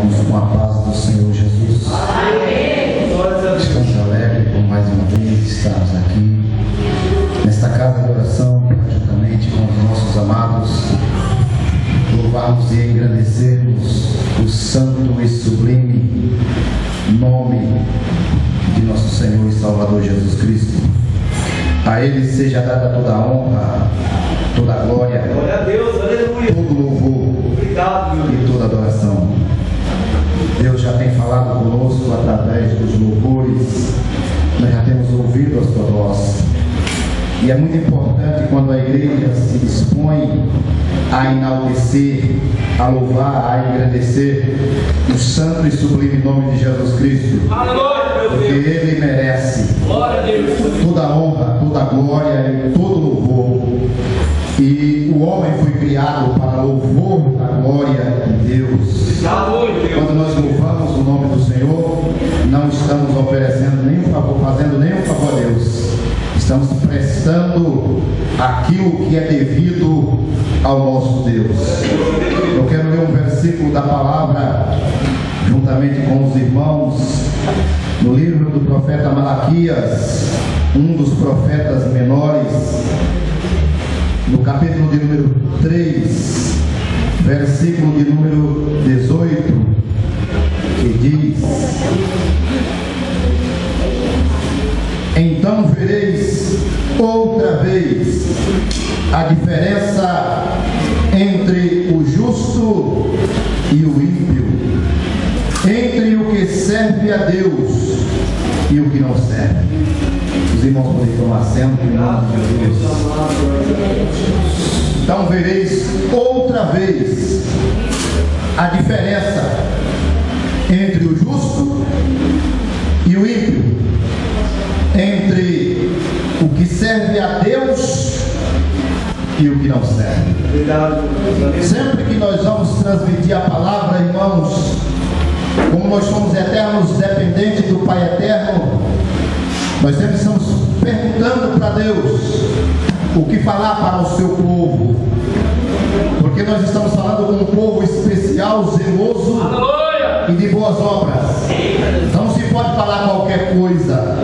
Irmãos, com a paz do Senhor Jesus. Amém. Estamos alegres por mais uma vez estarmos aqui nesta casa de oração, juntamente com os nossos amados, louvarmos e engrandecermos o santo e sublime nome de nosso Senhor e Salvador Jesus Cristo. A Ele seja dada toda a honra, toda a glória, glória a Deus, aleluia, todo louvor, obrigado, e toda adoração. Deus já tem falado conosco através dos louvores, nós já temos ouvido a sua voz. E é muito importante quando a igreja se dispõe a enaltecer, a louvar, a engrandecer o santo e sublime nome de Jesus Cristo. Aleluia, meu porque Deus. Ele merece Glória a Deus. Toda a honra, toda a glória e todo louvor. E o homem foi criado para louvor da glória de Deus. Quando nós louvamos o nome do Senhor, não estamos oferecendo nenhum favor, fazendo nenhum favor a Deus. Estamos prestando aquilo que é devido ao nosso Deus. Eu quero ler um versículo da palavra juntamente com os irmãos no livro do profeta Malaquias, um dos profetas menores, no capítulo de número 3, versículo de número 18, que diz: então vereis outra vez a diferença entre o justo e o ímpio, entre o que serve a Deus e o que não serve. Os irmãos podem tomar assento em nome de Jesus. Então vereis outra vez a diferença entre o justo e o ímpio, entre o que serve a Deus e o que não serve. Sempre que nós vamos transmitir a palavra, irmãos, como nós somos eternos dependentes do Pai eterno, nós sempre estamos perguntando para Deus o que falar para o seu povo, porque nós estamos falando com um povo especial, zeloso, aleluia, e de boas obras. Não se pode falar qualquer coisa,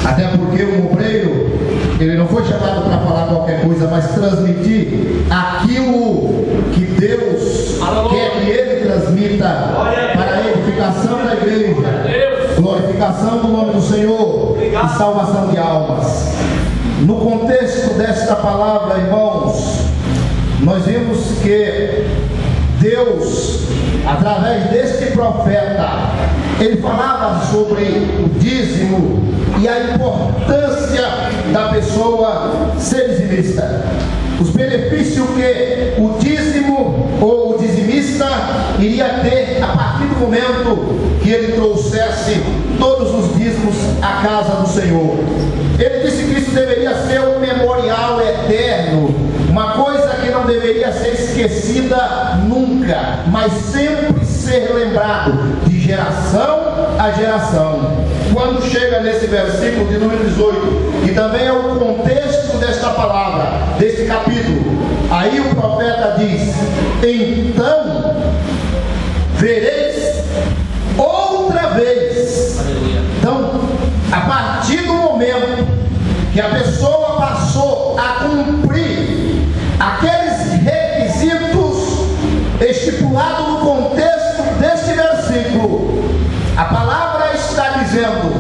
até porque o obreiro, ele não foi chamado para falar qualquer coisa, mas transmitir aquilo que Deus quer que ele transmita para a edificação da igreja, glorificação do nome do Senhor e salvação de almas. No contexto desta palavra, irmãos, nós vimos que Deus, através deste profeta, ele falava sobre o dízimo e a importância da pessoa ser dizimista, os benefícios que o dízimo ou o dizimista iria ter a partir do momento que ele trouxesse todos os dízimos à casa do Senhor. Ele disse que isso deveria ser um memorial eterno, uma coisa que não deveria ser esquecida nunca, mas sempre ser lembrado de geração a geração. Quando chega nesse versículo de número 18, que também é o contexto desta palavra, deste capítulo, aí o profeta diz: então vereis outra vez. Então, a partir do momento que a pessoa passou a cumprir aqueles requisitos estipulados no contexto deste versículo, a palavra está dizendo: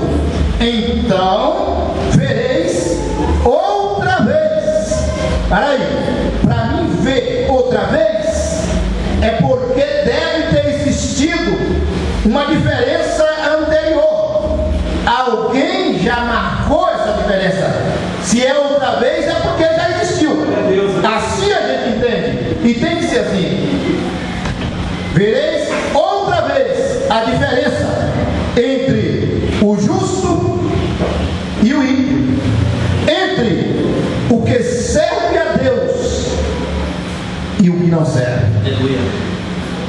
então vereis outra vez. Para mim ver outra vez é porque deve ter existido uma diferença anterior. Alguém já marcou essa diferença. Se é outra vez é porque já existiu. Assim a gente entende. E tem que ser assim. Vereis outra vez a diferença entre o justo e o ímpio, entre o que serve a Deus e o que não serve.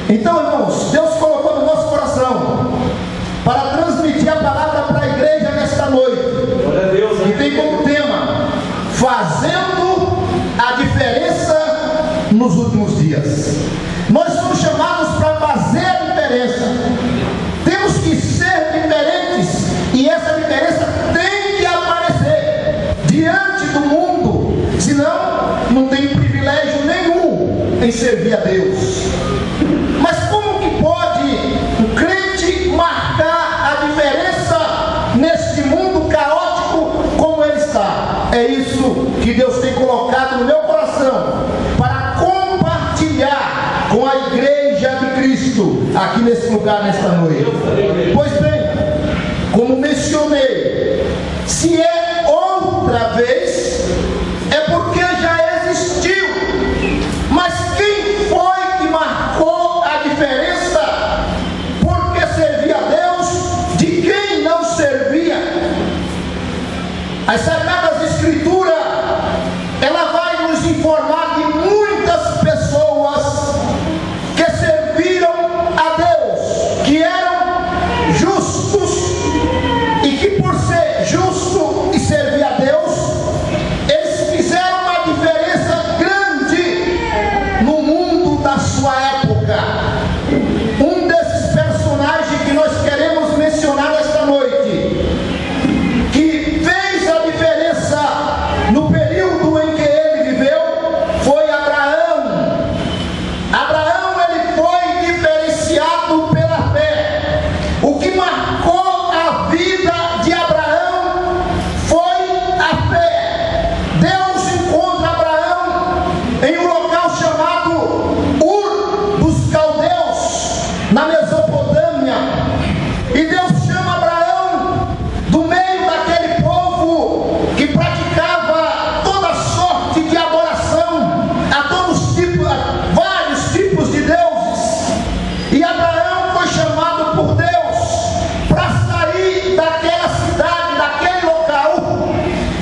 Então, irmãos, Deus colocou no nosso coração para transmitir a palavra para a igreja nesta noite, e tem como tema: fazendo a diferença nos últimos dias. Nós somos chamados para fazer a diferença. diferença. Temos que ser diferentes e essa diferença tem que aparecer diante do mundo, senão não tem privilégio nenhum em servir a Deus. Mas como que pode o crente marcar a diferença nesse mundo caótico como ele está? É isso que Deus tem colocado no meu coração para compartilhar com a igreja de Cristo aqui nesse lugar, nesta noite. Pois bem, como mencionei, se é outra vez, é porque já existiu. Mas quem foi que marcou a diferença? Porque servia a Deus de quem não servia. As Sagradas Escrituras, ela vai nos informar de muitas pessoas que serviram a Deus, que eram justos e que por ser justo e servir a Deus, eles fizeram uma diferença grande no mundo da sua época. Um desses personagens que nós queremos mencionar nesta noite, que fez a diferença no período em que ele viveu, foi Abraão. Abraão, ele foi diferenciado pela fé. O que marcou a vida de Abraão foi a fé. Deus encontra Abraão em um local chamado Ur dos Caldeus, na Mesopotâmia. E Deus chama Abraão do meio daquele povo que praticava toda sorte de adoração a vários tipos de deuses. E Abraão foi chamado por Deus para sair daquela cidade, daquele local,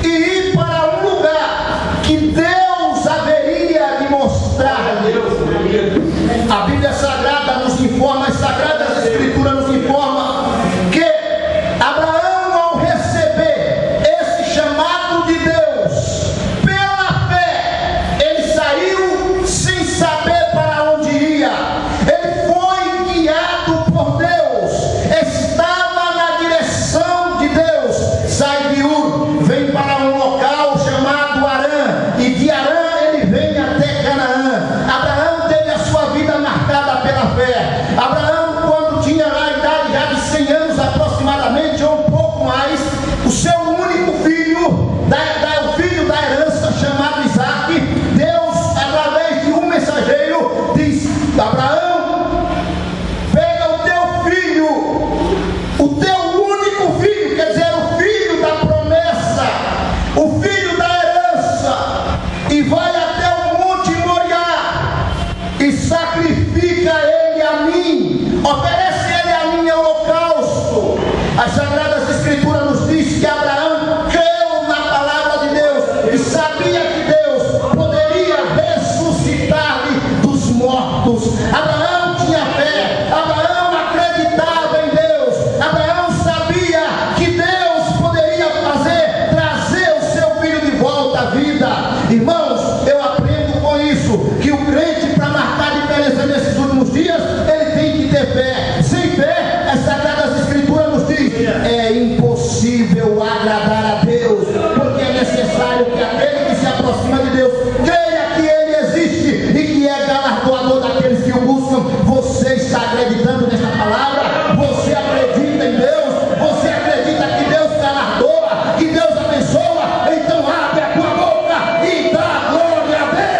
e ir para um lugar que Deus haveria de mostrar-lhe. A Bíblia Sagrada nos informa, as Sagradas Escrituras nos informam que Abraão, ao receber esse chamado de Deus, pela fé, ele saiu sem saber para onde ia. Ele foi guiado por Deus, estava na direção de Deus. Sai de Ur, vem para um local chamado Arã, e de Arã ele vem até Canaã. Abraão teve a sua vida marcada pela fé. Abraão, quando tinha a idade já de 100 anos aproximadamente, ou um pouco mais, o seu único filho, o filho da herança, chamado Isaque, Deus, através de um mensageiro, diz: Abraão, pega o teu filho, o teu único filho, quer dizer, o filho da promessa, o filho da herança, e vai até o Monte Moriá e sacrifica ele a mim, oferece ele a mim em holocausto. As Sagradas Escrituras nos diz que Abraão creu na palavra de Deus e sabia que Deus poderia ressuscitar-lhe dos mortos. Abraão tinha fé, Abraão acreditava em Deus, Abraão sabia que Deus poderia trazer o seu filho de volta à vida. Irmãos, eu aprendo com isso que o crente, para marcar a diferença nesses últimos dias, ele tem que ter fé. Sem fé, as Sagradas Escrituras nos diz, é impossível agradar a Deus, porque é necessário que aquele que se aproxima de Deus creia que ele existe e que é galardoador daqueles que o buscam. Você está acreditando nessa palavra? Você acredita em Deus? Você acredita que Deus galardoa, que Deus abençoa? Então abre a tua boca e dá glória a Deus.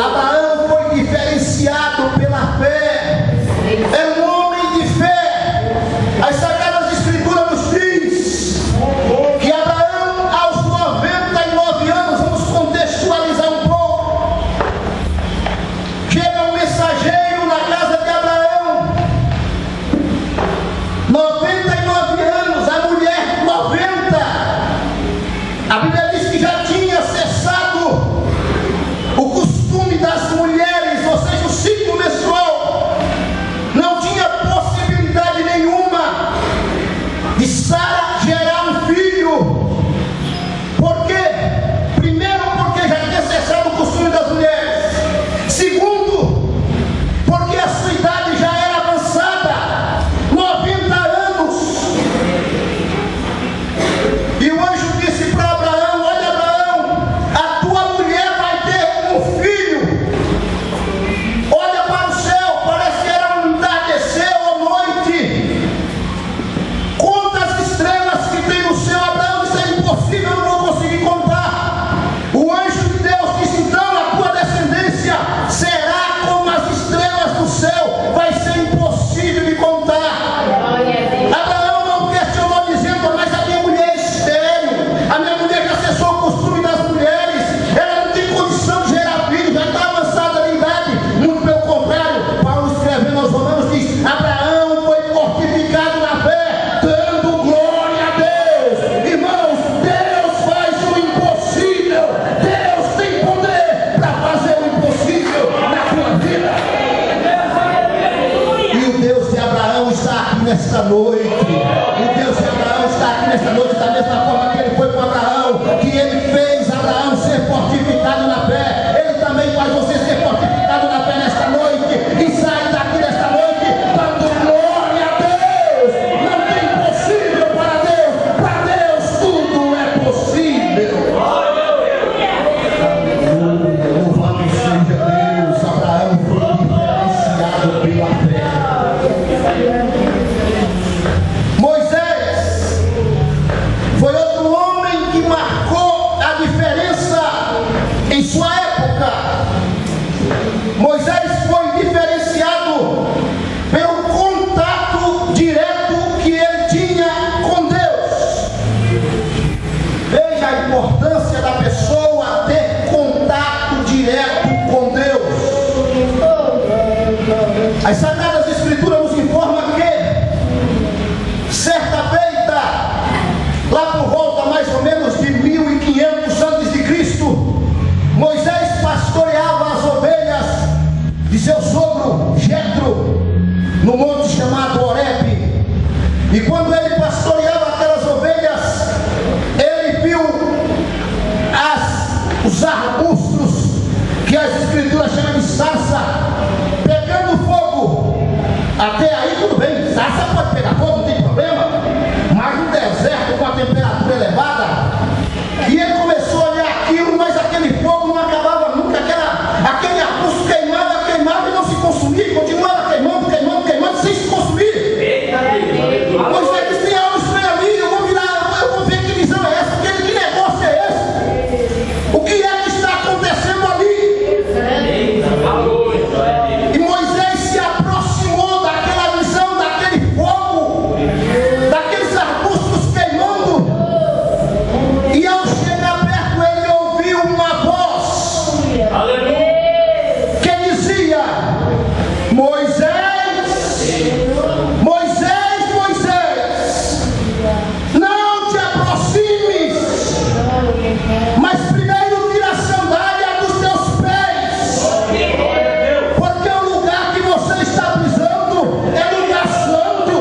Abraão foi diferenciado pela contrário, Paulo escrevendo aos Romanos diz: Abraão foi fortificado na fé, dando glória a Deus. Irmãos, Deus faz o impossível. Deus tem poder para fazer o impossível na tua vida. E o Deus de Abraão está aqui nesta noite. O Deus de Abraão está aqui nesta noite, da mesma forma que ele foi com Abraão, que ele fez Abraão ser fortificado na fé. Ele também faz você ser fortificado na fé nesta noite. E sai daqui nesta noite dando glória a Deus. Não tem impossível para Deus. Para Deus tudo é possível. Louvado seja Deus. Abraão foi diferenciado pela fé. Moisés foi outro homem que marcou a diferença em sua época. Moisés foi diferenciado pelo contato direto que ele tinha com Deus. Veja a importância da pessoa ter contato direto com Deus. As Sagradas Escrituras nos informam que certa feita, lá por volta mais ou menos de 1500 antes de Cristo, Moisés pastoreava as ovelhas de seu sogro Jetro no monte chamado Horebe. E quando ele pastoreava aquelas ovelhas, ele viu os arbustos que as Escrituras chamam de sarça pegando fogo. Até aí tudo bem, sarça pode pegar fogo, não tem problema, mas no deserto com a temperatura elevada, e ele começou a olhar aquilo, mas aquele fogo não acabava nunca, aquele arbusto queimava e não se consumia, continuava queimando, sem se consumir. Moisés disse: tem algo estranho ali, eu vou ver que visão é essa, que negócio é esse, o que é que está acontecendo ali? E Moisés se aproximou daquela visão, daquele fogo, daqueles arbustos queimando, e ao chegar perto ele ouviu uma voz que dizia: Moisés, Moisés, Moisés, não te aproximes, mas primeiro tira a sandália dos teus pés, porque o lugar que você está pisando é lugar santo.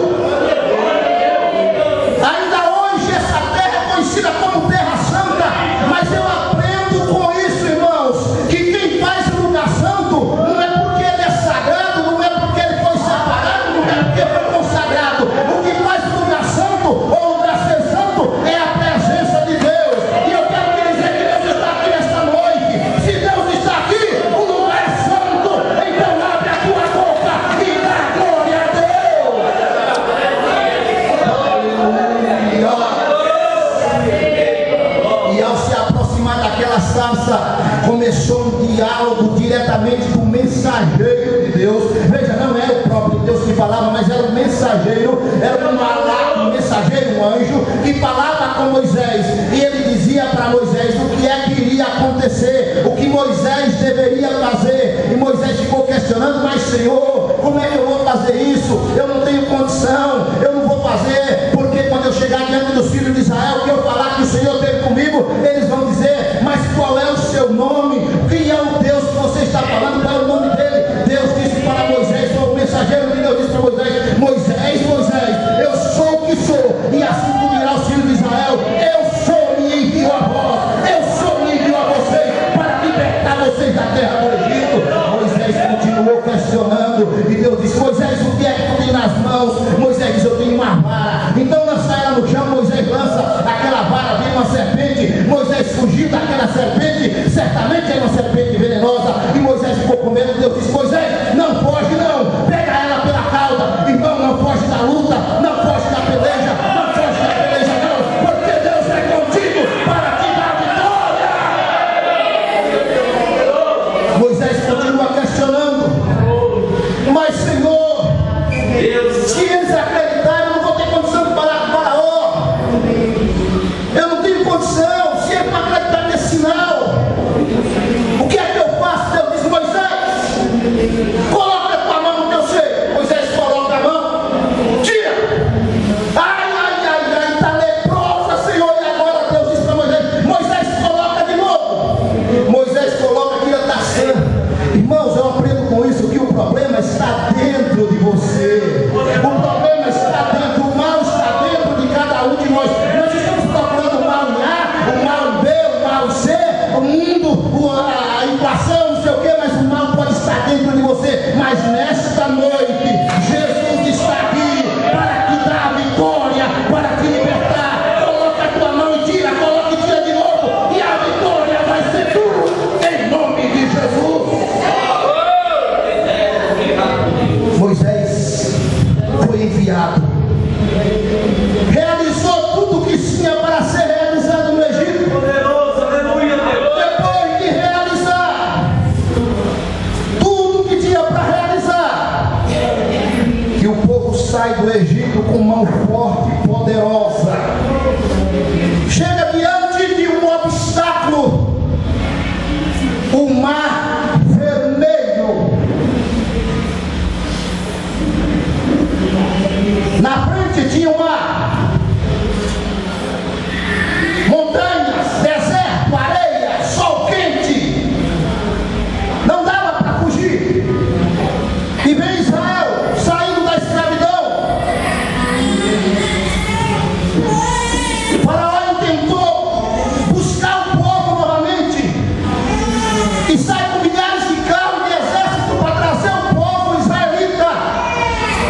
Ainda hoje essa terra é conhecida como Terra Santa, mas eu aprendo com isso, irmãos, que quem faz o lugar santo não é porque ele é sagrado, não é porque ele foi separado, não é porque foi consagrado. O que faz o lugar santo ou o lugar ser santo é a presença de Deus. E eu quero te dizer que Deus está aqui nesta noite. Se Deus está aqui, o lugar é santo. Então abre a tua boca e dá glória a Deus. E ao se aproximar daquela sarça, começou um diálogo diretamente com o mensageiro de Deus. Veja, não era o próprio Deus que falava, mas era o mensageiro, era um mensageiro, um anjo, que falava com Moisés. E ele dizia para Moisés o que é que iria acontecer, o que Moisés deveria fazer. E Moisés ficou questionando: mas Senhor, como é que eu vou fazer isso? Eu não tenho condição, eu não vou fazer, porque quando eu chegar diante dos filhos de Israel, que eu falar que o Senhor esteve comigo, eles vão dizer: mas qual é o seu nome? Quem é o Deus que você está falando? Qual é o nome dele? Deus disse para Moisés, o mensageiro de Deus disse para Moisés: Moisés, Moisés, eu sou o que sou, e assim tu dirás aos filhos de Israel: eu sou, me envio a vós, eu sou, me envio a vocês, para libertar vocês da terra do Egito. Moisés continuou questionando, e Deus disse: Moisés, o que é que tu tem nas mãos? Moisés disse: eu tenho uma vara. Então lança ela no chão. Moisés lança aquela vara, vem uma serpente. Moisés fugiu daquela serpente, certamente era uma serpente venenosa, e Moisés ficou com medo. Deus disse: Moisés, não foge não, pega ela pela cauda. Irmão, não foge da luta, não foge da peleja, não foge da peleja não, porque Deus é contigo para te dar vitória. Moisés continua questionando, mas do Egito com mão forte e poderosa. Chega diante de um obstáculo, o mar vermelho. Na frente tinha o mar, montanhas, deserto, areia, sol quente. Não dava para fugir. E vem Israel saindo da escravidão. O faraó tentou buscar o povo novamente e sai com milhares de carros de exército para trazer o povo israelita,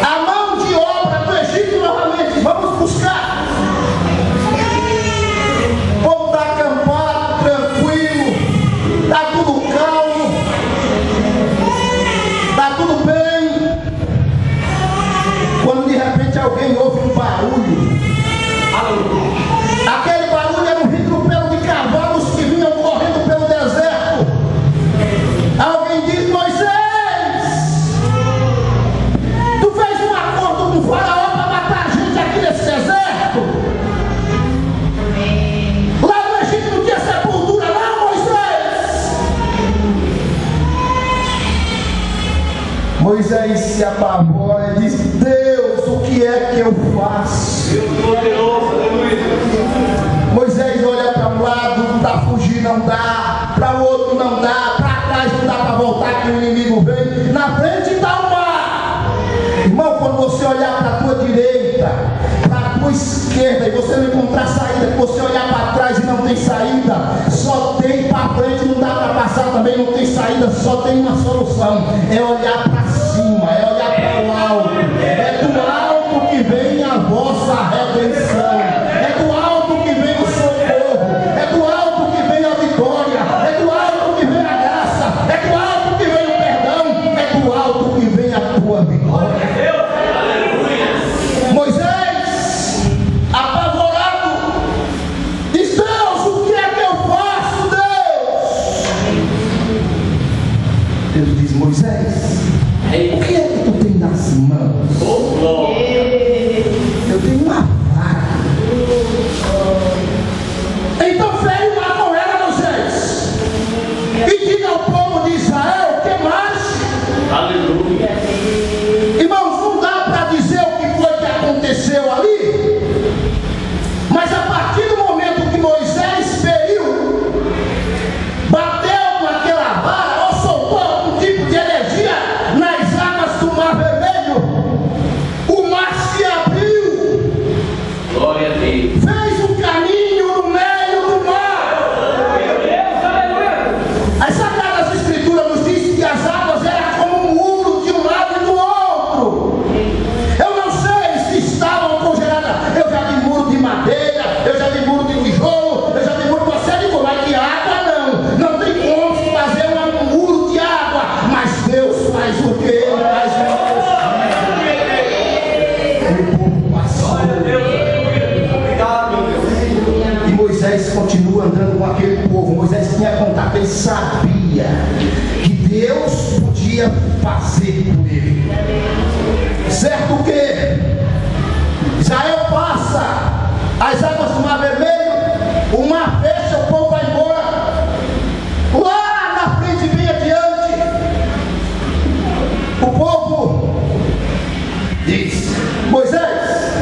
a mão de obra do Egito novamente. Vamos buscar. O povo está acampado, tranquilo, está tudo calmo, está tudo bem, quando de repente alguém ouve um barulho. Aquele barulho era um ritropelo de cavalos que vinham correndo pelo deserto. Alguém diz: Moisés, tu fez um acordo com o faraó para matar a gente aqui nesse deserto? Lá no Egito não tinha sepultura não, Moisés? Moisés se apavora e diz: Deus, o que é que eu faço? Deus poderoso, aleluia. Moisés olha para um lado, para fugir não dá, para o outro não dá, para trás não dá para voltar que o inimigo vem, na frente está o mar. Irmão, quando você olhar para a tua direita, para a tua esquerda, e você não encontrar saída, que você olhar para trás e não tem saída, só tem para frente, não dá para passar também, não tem saída, só tem uma solução: é olhar para cima, é olhar para o alto. É do alto que vem a vossa redenção, é do alto que vem o socorro, é do alto que vem a vitória, é do alto que vem a graça, é do alto que vem o perdão, é do alto que vem a tua vitória. Moisés, apavorado, diz: Deus, o que é que eu faço, Deus? Deus diz: Moisés, o que é que tu tem nas mãos? Eu tenho uma vara. Então fere o mar com ela, Moisés, e diga ao povo de Israel: o que mais? Aleluia. Irmãos, não dá para dizer o que foi que aconteceu ali, mas a partir do momento que Moisés feriu, bateu naquela vara ou soltou algum tipo de energia nas águas do Mar Vermelho, o mar se abriu, Glória a Deus. fez um caminho no meio do mar. As Sagradas Escrituras nos dizem que as águas eram como um muro de um lado e do outro. Eu não sei se estavam congeladas. Eu já vi muro de madeira, eu já vi muro de tijolo, eu já vi muro de uma série de coisas, mas de água não. Não tem como se fazer um muro de água. Mas Deus faz o que Ele faz. O povo passou. Obrigado, meu Deus. E Moisés continua andando com aquele povo. Moisés tinha contato, ele sabia que Deus podia fazer por ele. Certo que Israel passa as águas do Mar Vermelho, o mar fecha, o povo vai embora. Lá na frente, bem adiante, o povo diz: Moisés,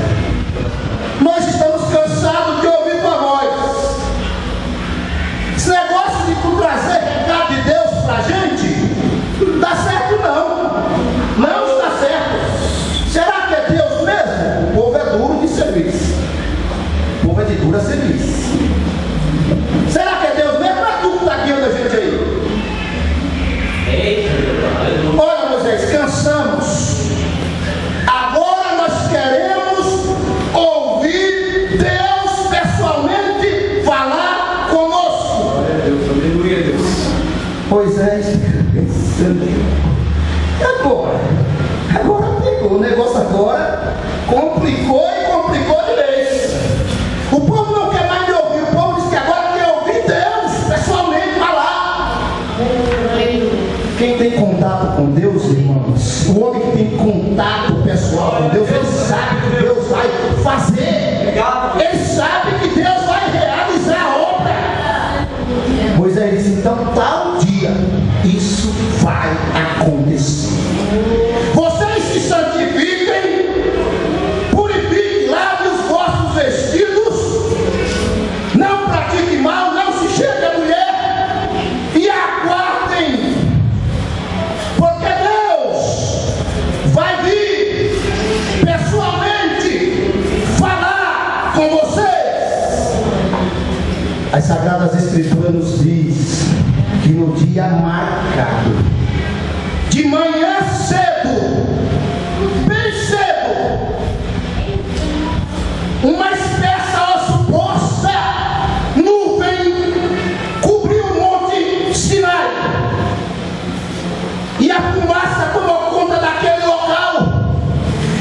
nós estamos cansados de ouvir tua voz. Esse negócio de tu trazer recado de Deus pra gente, dá certo não. Não está certo. Será que é Deus mesmo? O povo é duro de serviço. O povo é de dura serviço. Será que é Deus mesmo? Mas tu que está guiando a gente aí. Olha, Moisés, cansamos. Agora nós queremos ouvir Deus pessoalmente falar conosco. Aleluia, Deus. Moisés fica pensando: agora pegou, o negócio agora complicou e complicou de vez. O povo não quer mais me ouvir, o povo diz que agora quer ouvir Deus pessoalmente falar. com Deus, irmãos, o homem que tem contato pessoal com Deus, ele sabe santifiquem, purifiquem, lavem os vossos vestidos, não pratiquem mal, não se chegue à mulher e aguardem, porque Deus vai vir pessoalmente falar com vocês. As Sagradas Escrituras nos diz que no dia marcado, de manhã cedo, bem cedo, uma espessa ou suposta nuvem cobriu o monte Sinai, e a fumaça tomou conta daquele local,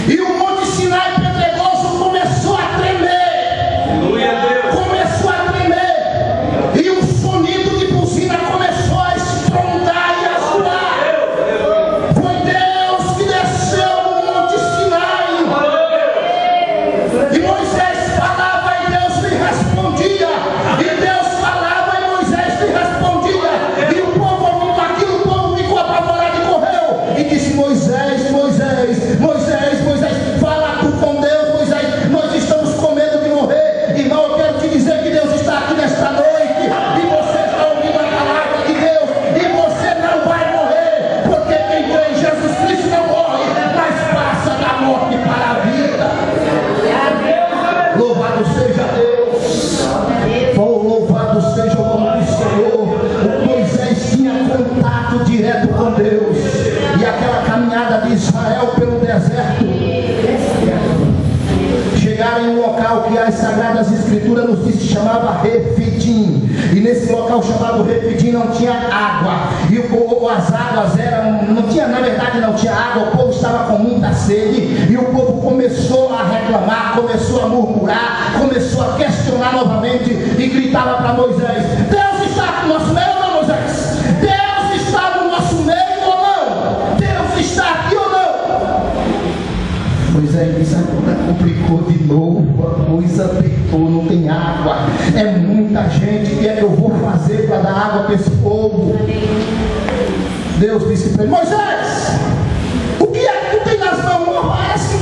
e o monte Sinai pedregoso começou a tremer. Aleluia, Deus. Começou a tremer, e um sonido de buzina começou a estrondar e a soar. Foi Deus que desceu no monte Sinai, e Moisés falava e Deus lhe respondia, e Deus falava e Moisés lhe respondia, e o povo ouvindo aquilo, o povo ficou apavorado e correu e disse: Moisés, Moisés, Moisés, Moisés, fala tu com Deus, Moisés, nós estamos com medo de morrer. Irmão, eu quero te dizer que Deus está aqui nesta noite, e você está ouvindo a palavra de Deus, e você não vai morrer, porque quem crê em Jesus Cristo não morre, mas passa da morte para a vida. Louvado seja Deus. Oh, louvado seja o nome do Senhor. O Moisés tinha contato direto com Deus, e aquela caminhada de Israel pelo deserto, chegaram em um local que as Sagradas Escrituras nos diz que chamava Refidim, e nesse local chamado Refidim não tinha água, e as águas não tinha, na verdade não tinha água, o povo estava com muita sede, e o povo começou a reclamar, começou a murmurar, começou a questionar novamente, e gritava para Moisés: Deus está no nosso meio ou não, Moisés? Deus está no nosso meio ou não? Deus está aqui ou não? Moisés disse: agora complicou de novo, a coisa apertou, não tem água, é muita gente, o que é que eu vou fazer para dar água para esse povo? Deus disse para ele: Moisés, o que é que tu tem nas mãos? Não parece?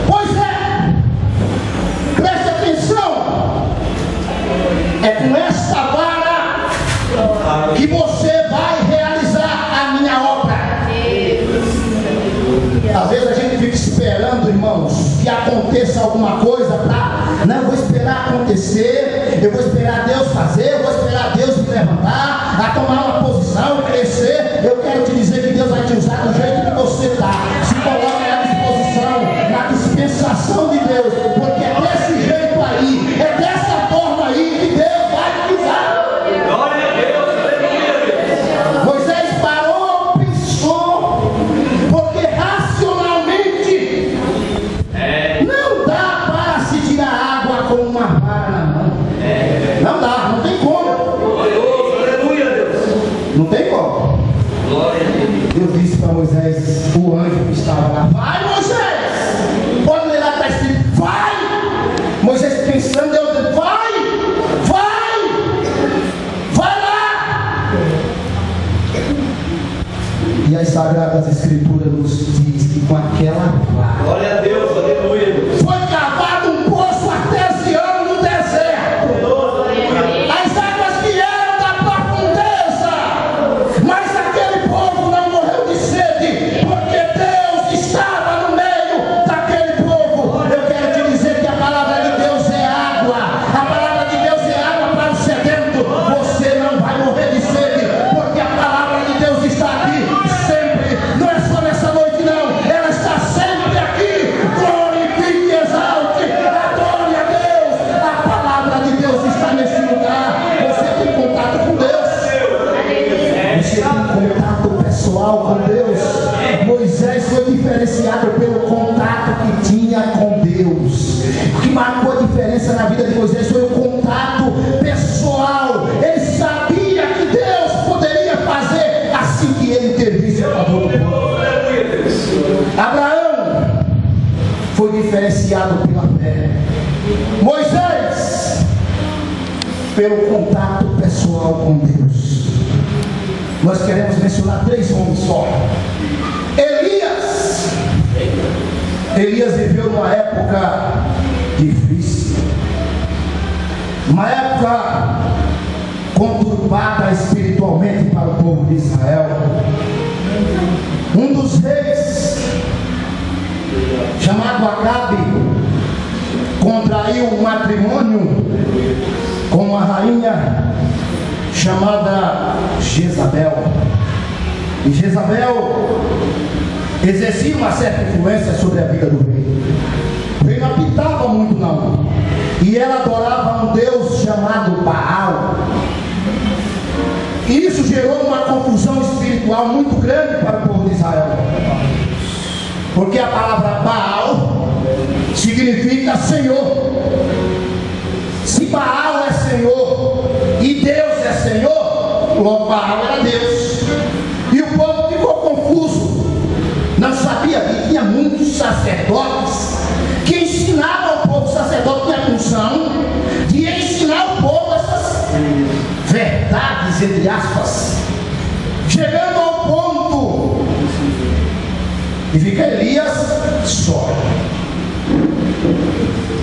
Pois é, preste atenção, é com esta vara que você vai realizar a minha obra. Às vezes a gente fica esperando, irmãos, que aconteça alguma coisa para, não, eu vou esperar acontecer, eu vou esperar Deus fazer, eu vou esperar Deus me levantar, a tomar uma posição, crescer. Eu quero te dizer que Deus vai te usar do jeito que você está. Se coloque na disposição, na dispensação de Deus, porque é desse jeito aí, é dessa forma aí que Deus vai te usar. Glória a Deus. Moisés parou, pensou, porque racionalmente não dá para se tirar água com uma vara na mão. Não dá, não tem como. Aleluia, Deus. Não tem como. Glória a Deus. Deus disse para Moisés, o anjo que estava lá: vai, Moisés! Pode ler lá, está escrito: vai! Moisés pensando, Deus disse: vai! Vai lá! E as Sagradas Escrituras nos diz que com aquela vara Glória a Deus. Aleluia, Deus. foi cavado um poço artesiano no deserto. As águas vieram da profundeza, mas aquele povo não morreu de sede, porque Deus estava no meio daquele povo. Eu quero te dizer que a palavra de Deus é água, a palavra de Deus é água para o sedento. Você não vai morrer de sede, porque a palavra de Deus está aqui sempre, não é só nessa noite não, ela está sempre aqui. Glorifique e exalte, adore a Deus, a palavra de Deus está nesse lugar. Você tem contato com Deus, você tem contato pessoal com Deus. Moisés foi diferenciado pelo contato que tinha com Deus. O que marcou a diferença na vida de Moisés foi o contato pessoal. Ele sabia que Deus poderia fazer assim que ele intervisse a favor do povo. Abraão foi diferenciado pela fé. Moisés, pelo contato pessoal com Deus. Nós queremos mencionar 3 homens só. Elias Elias viveu numa época difícil, uma época conturbada espiritualmente para o povo de Israel. Um dos reis, chamado Acabe, contraiu um matrimônio com uma rainha chamada Jezabel. E Jezabel exercia uma certa influência sobre a vida do rei. O rei não apitava muito não, e ela adorava um deus chamado Baal. E isso gerou uma confusão espiritual muito grande para o povo de Israel, porque a palavra Baal significa Senhor. Se Baal é Senhor e Deus é Senhor, logo Baal era Deus. E o povo ficou confuso, não sabia que tinha muitos sacerdotes que ensinavam ao povo. O sacerdote tinha a função de ensinar ao povo essas verdades, entre aspas, chegando ao ponto e fica Elias só.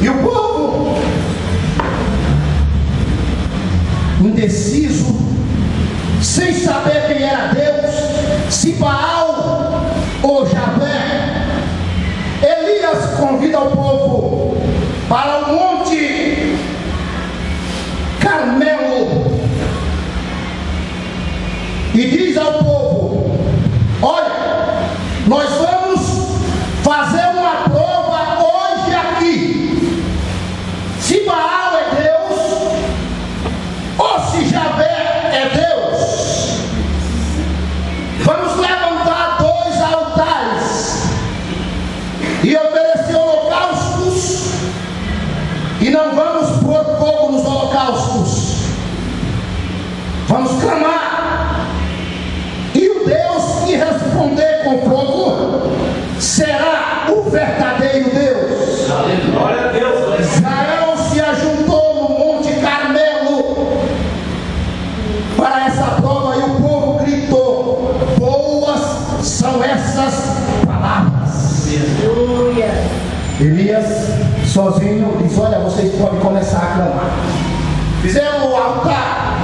E o povo indeciso, sem saber quem era Deus, se Baal ou Javé. Elias convida o povo para o Monte Carmelo e diz ao povo: olha, nós vamos fazer uma prova hoje aqui. Se Baal é Deus ou se Javé é Deus, vamos levantar 2 altares e oferecer holocaustos, e não vamos pôr fogo nos holocaustos. Vamos clamar, e o Deus que responder com fogo será o verdadeiro Deus. Glória a Deus. Israel se ajuntou no Monte Carmelo para essa prova, e o povo gritou: boas são essas palavras. Elias sozinho diz: olha, vocês podem começar a clamar. Fizeram o altar,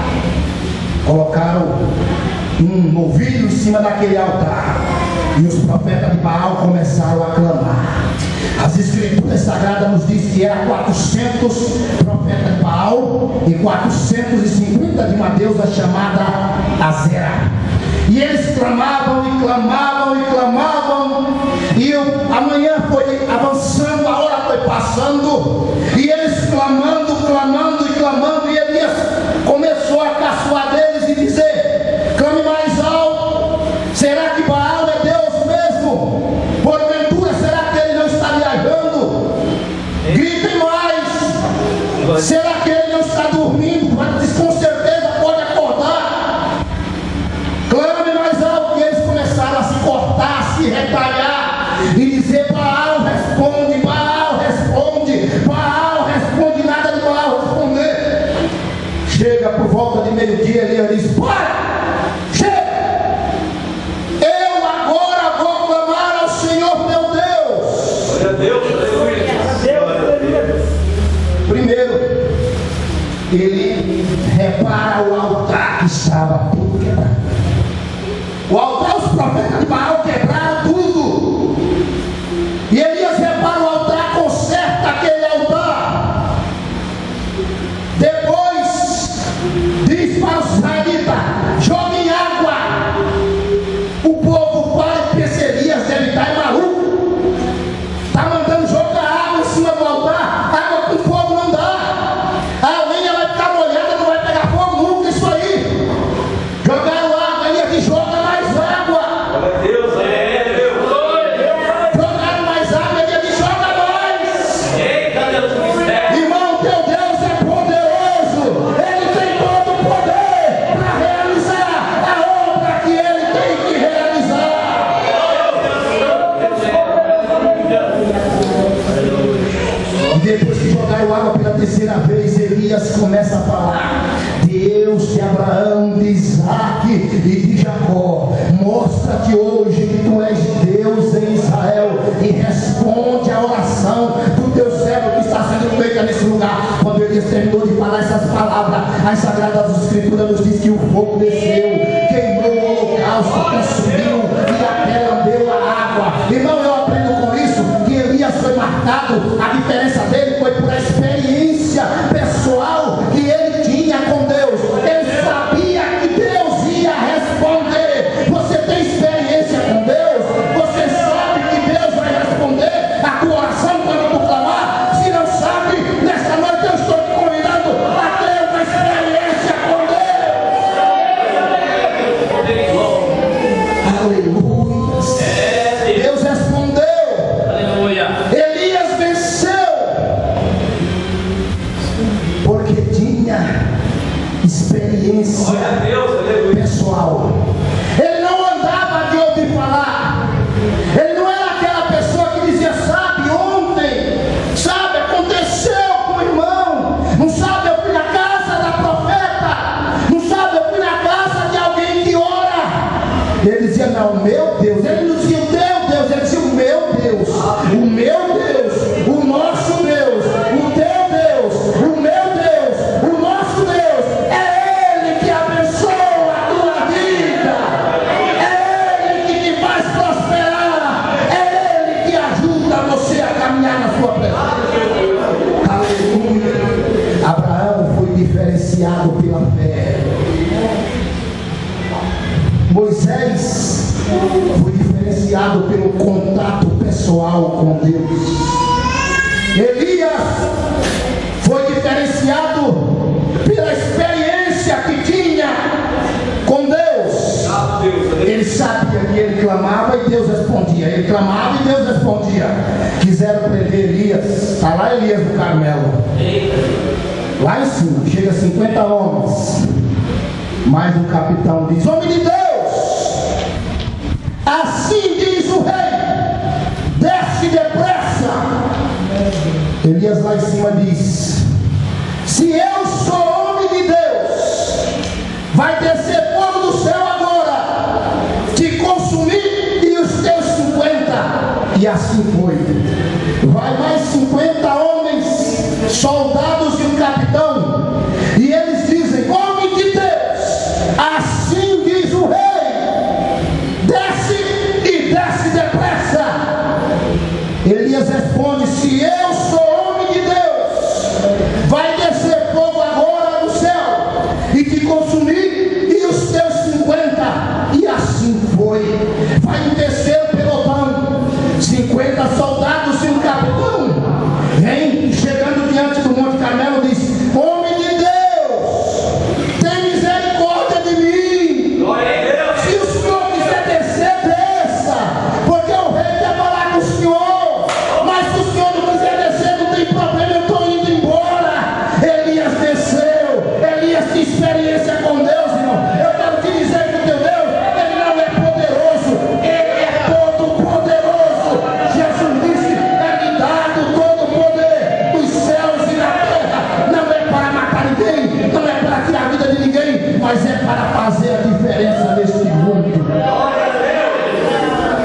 colocaram um novilho em cima daquele altar, e os profetas de Baal começaram a clamar. As escrituras sagradas nos diz que era 400 profetas de Baal e 450 de uma deusa chamada Azera. E eles clamavam e clamavam e clamavam, e a manhã foi avançando, a hora foi passando, e eles clamando, clamando e clamando, e Elias começou a caçoar deles e dizer: clame mais alto. Será que Baal é Deus mesmo? Porventura, será que ele não está viajando? Gritem mais. Será que ele não está dormindo? Com certeza pode acordar. Clame mais alto. E eles começaram a se cortar, a se retalhar e dizer: Baal responde, Baal responde, Baal responde. Nada de Baal responder. Chega por volta de meio-dia, Elias diz: para! Ele repara o altar que estava tudo quebrado. O altar, os profetas de Baal quebraram tudo. E Elias repara o altar, conserta aquele altar. Depois diz para os israelitas: joguem água. O povo para e pensa: Elias deve estar maluco. Está mandando jogar água em cima do altar. Água com fogo não dá. A lenha vai ficar molhada, não vai pegar fogo nunca isso aí. Jogaram água, Elias diz: joga mais água. Glória a Deus. Jogaram mais água, Elias diz: joga mais. Eita, Deus do céu. Irmão, teu Deus é poderoso. Ele tem todo o poder para realizar a obra que ele tem que realizar. E depois que jogaram água pela terceira vez, Elias começa a falar: Deus de Abraão, de Isaac e de Jacó, mostra que hoje que tu és Deus em Israel, e responde a oração do teu servo que está sendo feita nesse lugar. Quando Elias terminou de falar essas palavras, as Sagradas Escrituras nos diz que o fogo desceu, queimou o holocausto, consumiu e até lambeu a água. Irmão, eu aprendo com isso que Elias foi marcado, a diferença dele foi por a experiência pessoal que ele tinha com Deus. Ele sabia que Deus ia responder. Você tem experiência com Deus? Você sabe que Deus vai responder a tua oração quando tu clamar? Se não sabe, nesta noite eu estou te convidando a ter uma experiência com Deus. Aleluia. Deus respondeu. Aleluia. Elias venceu porque tinha experiência Glória a Deus, aleluia. pessoal. Ele não andava de ouvir falar. Ele não era aquela pessoa que dizia: sabe, ontem, sabe, aconteceu com o irmão. Não sabe, eu fui na casa da profeta. Não sabe, eu fui na casa de alguém que ora. Ele dizia: não, meu Deus. Ele não dizia o teu Deus, ele dizia o meu Deus. O meu Deus, o nosso Deus, o teu Deus, o meu Deus, o nosso Deus. É Ele que abençoa a tua vida. É Ele que te faz prosperar. É Ele que ajuda você a caminhar na sua presença. Aleluia. Abraão foi diferenciado pela fé. Moisés foi diferenciado pelo contato pessoal com Deus. Elias foi diferenciado pela experiência que tinha com Deus. Ele sabia que ele clamava e Deus respondia. Ele clamava e Deus respondia. Quiseram prender Elias. Está lá Elias no Carmelo. Lá em cima, chega 50 homens. Mas o capitão diz: homem de Deus, assim diz o rei, desce depressa. Elias lá em cima diz: se eu sou homem de Deus, vai descer fogo do céu agora, te consumir e os teus 50. E assim foi. Vai mais 50 homens, soldados e um capitão, e eles dizem: homem de Deus, assim diz o rei, desce e desce depressa. Elias responde: se eu sou homem de Deus, vai descer fogo agora do céu e te consumir e os teus 50. E assim foi. Vai um terceiro pelotão, 50 soldados e um capitão, vem chegando diante do Monte Carmelo, diz: homem de Deus, tem misericórdia de mim. Glória a Deus. Se o Senhor quiser descer, desça, porque o rei quer falar com o Senhor. Mas se o Senhor não quiser descer, não tem problema, eu estou indo embora. Elias desceu. Elias tinha experiência com Deus, irmão. Eu quero te dizer que o teu Deus, ele não é poderoso, ele é todo poderoso. Jesus disse: é-me dado todo o poder dos céus e na terra. Não é para matar ninguém, não é para tirar a vida de ninguém, mas é para fazer a diferença neste mundo.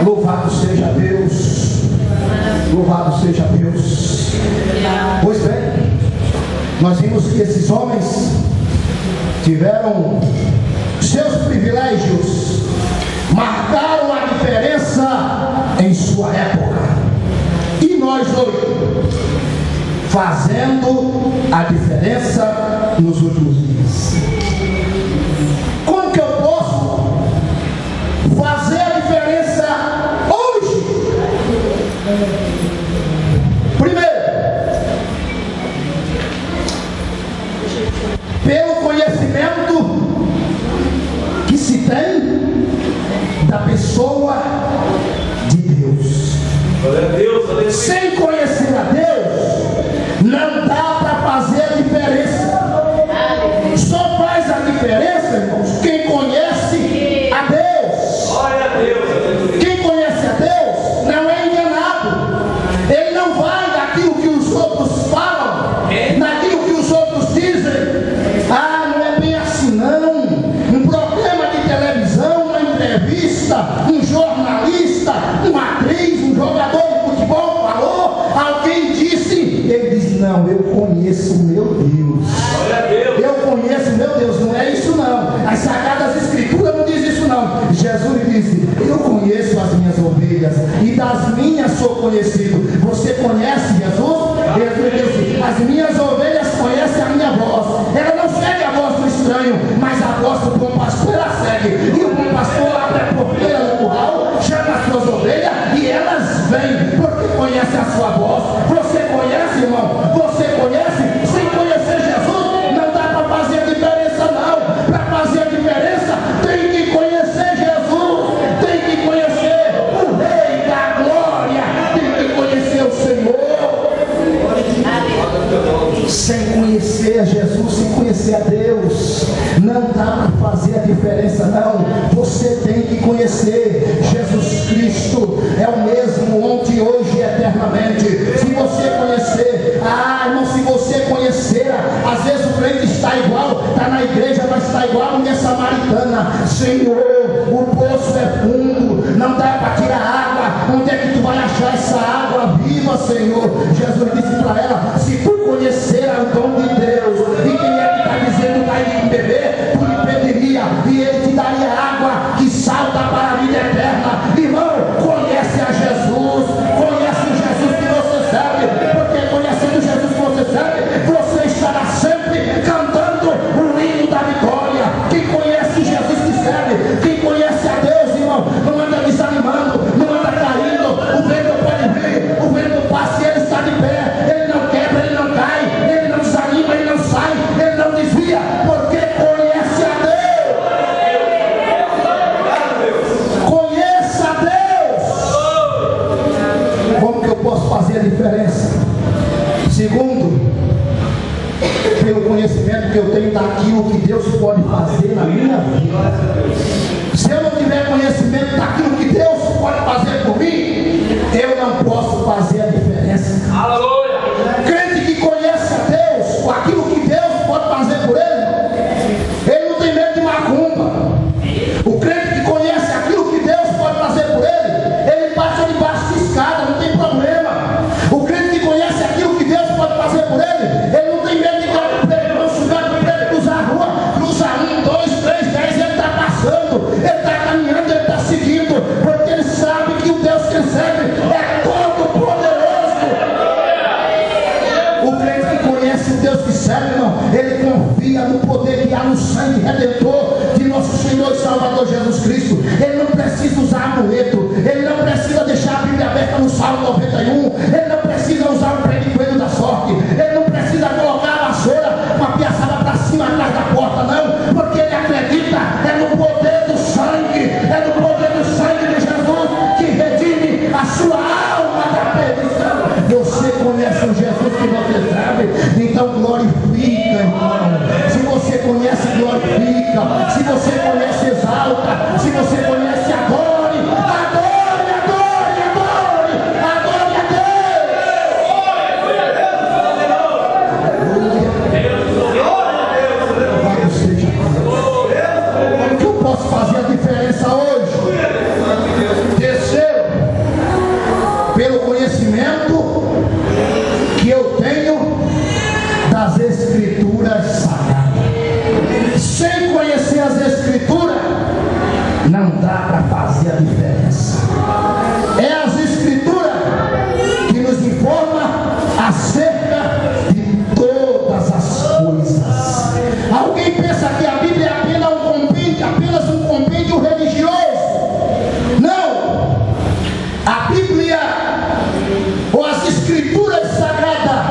Louvado seja Deus. Louvado seja Deus. Pois bem, nós vimos que esses homens tiveram seus privilégios, marcaram a diferença em sua época. E nós hoje, fazendo a diferença nos últimos dias. Como que eu posso fazer a diferença hoje? Primeiro, pelo conhecimento que se tem da pessoa de Deus. Glória a Deus, aleluia. Sem conhecer a Deus, não dá para fazer a diferença. Só faz a diferença, irmãos, quem conhece a Deus. Glória a Deus, aleluia. Quem conhece a Deus não é enganado. Ele não vai naquilo que os outros falam, naquilo que os outros dizem. Ah, não é bem assim não. Um programa de televisão, uma entrevista, um jornalista, uma atriz, um jogador de ovelhas, e das minhas sou conhecido. Você conhece Jesus? Jesus disse: as minhas ovelhas conhecem a minha voz. Ela não segue a voz do estranho, mas a voz do bom pastor ela segue. E o bom pastor abre a porteira do curral, chama as suas ovelhas e elas vêm, porque conhece a sua voz. Você conhece, irmão? Você conhece? Sem conhecer Jesus, não dá para fazer a diferença, não. Para fazer a diferença, tem que conhecer Jesus, tem que conhecer o Rei da Glória, tem que conhecer o Senhor. Sem conhecer Jesus, sem conhecer a Deus, não dá para fazer a diferença, não. Você tem que conhecer Jesus Cristo, é o mesmo ontem, hoje e eternamente. Se você conhecer, irmão, se você conhecer, às vezes o crente está igual, está na igreja, mas está igual a mulher samaritana. Senhor, o poço é fundo, não dá para tirar água. Onde é que tu vai achar essa água viva, Senhor? Jesus disse para ela: se tu conhecer o dom de Deus, e quem é que está dizendo dá de beber, tu lhe pediria e ele te daria água que salta para a vida eterna. Irmão, conhece a Jesus, conhece o Jesus que você serve, porque conhecendo o Jesus que você serve, você estará sempre cantando o hino da vitória. Quem conhece o Jesus que serve, quem conhece a Deus, irmão, não anda desanimando, não anda caindo. O vento pode vir, o vento passa e ele está de pé, ele não quebra, ele não cai, ele não desanima, ele não sai, ele não desvia, porque conhece a Deus. Conheça a Deus. Como que eu posso fazer a diferença? Segundo, pelo conhecimento que eu tenho daquilo que Deus pode fazer na minha vida. Se eu não tiver conhecimento daquilo que Deus pode fazer por mim, eu não posso fazer a diferença. Aleluia! Crente que conhece a Deus, aquilo que Deus pode fazer por ele não tem medo de macumba. O crente que conhece aquilo que Deus pode fazer por ele passa debaixo de escada, não tem problema. O crente que conhece aquilo que Deus pode fazer por ele não tem medo de cruzar a rua, cruza 1, 2, 3, 10, ele está passando, ele está caminhando, ele está seguindo, porque ele sabe que o Deus que ele serve é todo poderoso. O crente que conhece o Deus que serve, irmão, ele confia no poder que há no sangue redentor de nosso Senhor e Salvador Jesus Cristo. Ele não precisa usar amuleto, ele não precisa deixar a Bíblia aberta no Salmo 91, ele não precisa usar o prego coelho da sorte, ele não precisa colocar a vassoura com a piaçada para cima atrás da porta, não, porque ele acredita no poder do sangue, no poder do sangue de Jesus que redime a sua alma da perdição. Você conhece o Jesus que você serve, então glorifica, irmão. Se você conhece, glorifica. Se você conhece, exalta. Se você conhece, adore, adore, adore, adore, adore a Deus. Como que eu posso fazer a diferença hoje? Terceiro, pelo conhecimento que eu tenho das Escrituras Sagradas. Sem conhecer as Escrituras, não dá para fazer a diferença. É as Escrituras que nos informa acerca de todas as coisas. Alguém pensa que a Bíblia é apenas um compêndio religioso. Não! A Bíblia, ou as Escrituras Sagradas,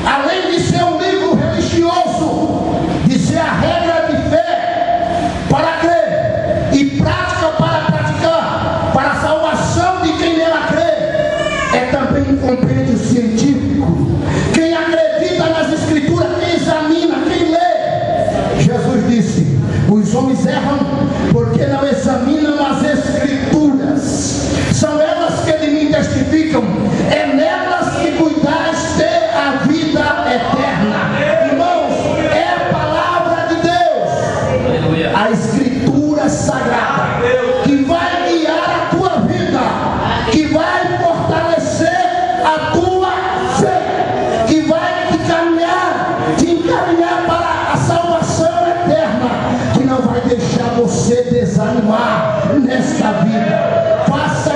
além de ser um livro religioso, de ser a regra de fé para crer e prática para praticar, para a salvação de quem nela crê, é também um compêndio científico. Quem acredita nas Escrituras, quem examina, quem lê. Jesus disse: os homens erram porque não examinam as Escrituras. São elas que de mim testificam. É nelas que cuidais ter a vida eterna. Irmãos, é a palavra de Deus, a Escritura Sagrada, que vai guiar a tua vida, que vai fortalecer a tua fé, que vai te encaminhar para a salvação eterna, que não vai deixar você desanimar nesta vida. Faça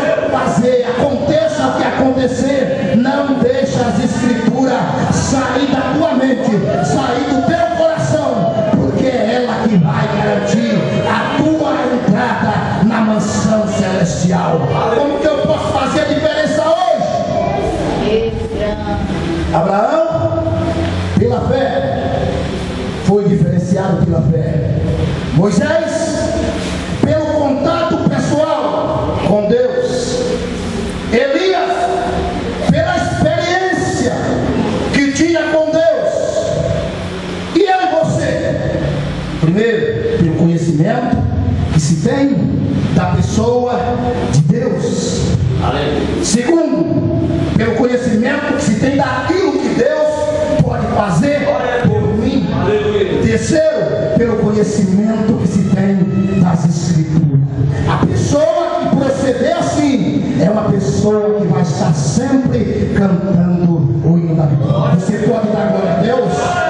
Segundo, pelo conhecimento que se tem daquilo que Deus pode fazer por mim. Terceiro, pelo conhecimento que se tem das Escrituras. A pessoa que proceder assim é uma pessoa que vai estar sempre cantando o hino da vitória. Você pode dar glória a Deus?